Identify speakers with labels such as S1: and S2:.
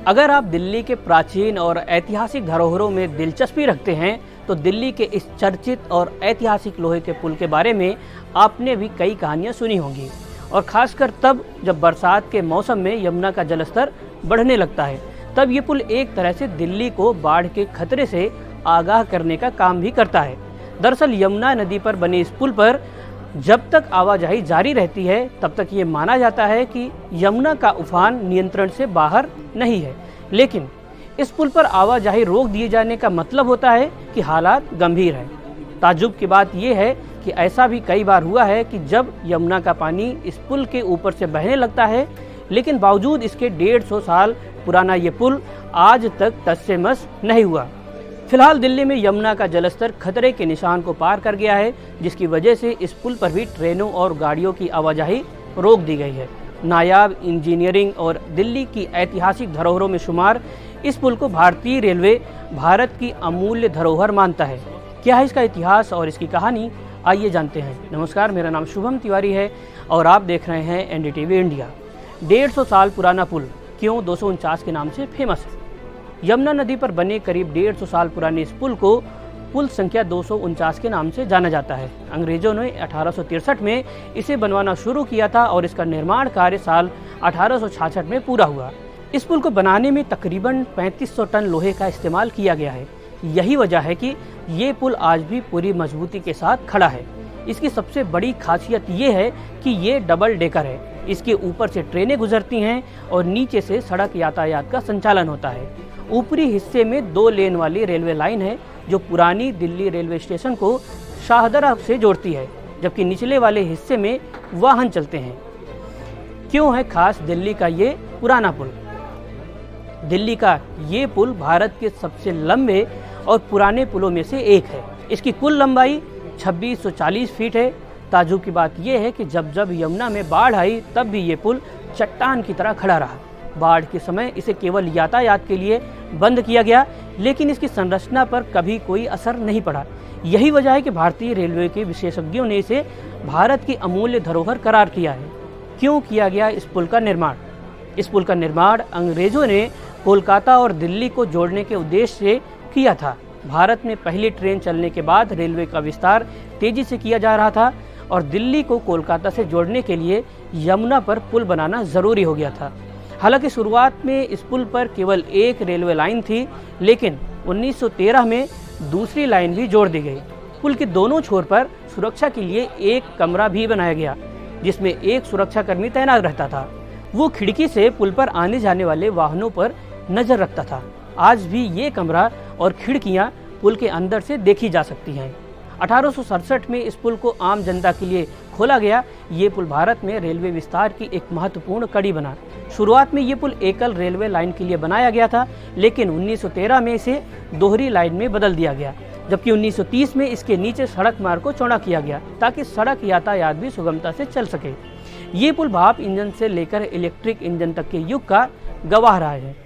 S1: अगर आप दिल्ली के प्राचीन और ऐतिहासिक धरोहरों में दिलचस्पी रखते हैं तो दिल्ली के इस चर्चित और ऐतिहासिक लोहे के पुल के बारे में आपने भी कई कहानियां सुनी होंगी, और खासकर तब जब बरसात के मौसम में यमुना का जलस्तर बढ़ने लगता है। तब ये पुल एक तरह से दिल्ली को बाढ़ के खतरे से आगाह करने का काम भी करता है। दरअसल यमुना नदी पर बने इस पुल पर जब तक आवाजाही जारी रहती है तब तक ये माना जाता है कि यमुना का उफान नियंत्रण से बाहर नहीं है, लेकिन इस पुल पर आवाजाही रोक दिए जाने का मतलब होता है कि हालात गंभीर हैं। ताज्जुब की बात यह है कि ऐसा भी कई बार हुआ है कि जब यमुना का पानी इस पुल के ऊपर से बहने लगता है, लेकिन बावजूद इसके 150 साल पुराना ये पुल आज तक टस से मस नहीं हुआ। फिलहाल दिल्ली में यमुना का जलस्तर खतरे के निशान को पार कर गया है, जिसकी वजह से इस पुल पर भी ट्रेनों और गाड़ियों की आवाजाही रोक दी गई है। नायाब इंजीनियरिंग और दिल्ली की ऐतिहासिक धरोहरों में शुमार इस पुल को भारतीय रेलवे भारत की अमूल्य धरोहर मानता है। क्या है इसका इतिहास और इसकी कहानी, आइए जानते हैं। नमस्कार, मेरा नाम शुभम तिवारी है और आप देख रहे हैं एनडीटीवी इंडिया। 150 साल पुराना पुल क्यों 249 के नाम से फेमस है? यमुना नदी पर बने करीब 150 साल पुराने इस पुल को पुल संख्या 249 के नाम से जाना जाता है। अंग्रेजों ने 1863 में इसे बनवाना शुरू किया था और इसका निर्माण कार्य साल 1866 में पूरा हुआ। इस पुल को बनाने में तकरीबन 3500 टन लोहे का इस्तेमाल किया गया है। यही वजह है कि ये पुल आज भी पूरी मजबूती के साथ खड़ा है। इसकी सबसे बड़ी खासियत ये है कि ये डबल डेकर है। इसके ऊपर से ट्रेनें गुजरती हैं और नीचे से सड़क यातायात का संचालन होता है। ऊपरी हिस्से में 2 लेन वाली रेलवे लाइन है जो पुरानी दिल्ली रेलवे स्टेशन को शाहदरा से जोड़ती है, जबकि निचले वाले हिस्से में वाहन चलते हैं। क्यों है खास दिल्ली का ये पुराना पुल? दिल्ली का ये पुल भारत के सबसे लंबे और पुराने पुलों में से एक है। इसकी कुल लंबाई 2640 फीट है। ताज्जुब की बात यह है कि जब जब यमुना में बाढ़ आई तब भी ये पुल चट्टान की तरह खड़ा रहा। बाढ़ के समय इसे केवल यातायात के लिए बंद किया गया, लेकिन इसकी संरचना पर कभी कोई असर नहीं पड़ा। यही वजह है कि भारतीय रेलवे के विशेषज्ञों ने इसे भारत की अमूल्य धरोहर करार किया है। क्यों किया गया इस पुल का निर्माण? इस पुल का निर्माण अंग्रेजों ने कोलकाता और दिल्ली को जोड़ने के उद्देश्य से किया था। भारत में पहली ट्रेन चलने के बाद रेलवे का विस्तार तेजी से किया जा रहा था और दिल्ली को कोलकाता से जोड़ने के लिए यमुना पर पुल बनाना जरूरी हो गया था। हालांकि शुरुआत में इस पुल पर केवल एक रेलवे लाइन थी, लेकिन 1913 में दूसरी लाइन भी जोड़ दी गई। पुल के दोनों छोर पर सुरक्षा के लिए एक कमरा भी बनाया गया, जिसमें एक सुरक्षाकर्मी तैनात रहता था। वो खिड़की से पुल पर आने जाने वाले वाहनों पर नजर रखता था। आज भी ये कमरा और खिड़कियां पुल के अंदर से देखी जा सकती हैं। 1867 में इस पुल को आम जनता के लिए खोला गया। ये पुल भारत में रेलवे विस्तार की एक महत्वपूर्ण कड़ी बना। शुरुआत में ये पुल एकल रेलवे लाइन के लिए बनाया गया था, लेकिन 1913 में इसे दोहरी लाइन में बदल दिया गया, जबकि 1930 में इसके नीचे सड़क मार्ग को चौड़ा किया गया ताकि सड़क यातायात भी सुगमता से चल सके। ये पुल भाप इंजन से लेकर इलेक्ट्रिक इंजन तक के युग का गवाह रहा है।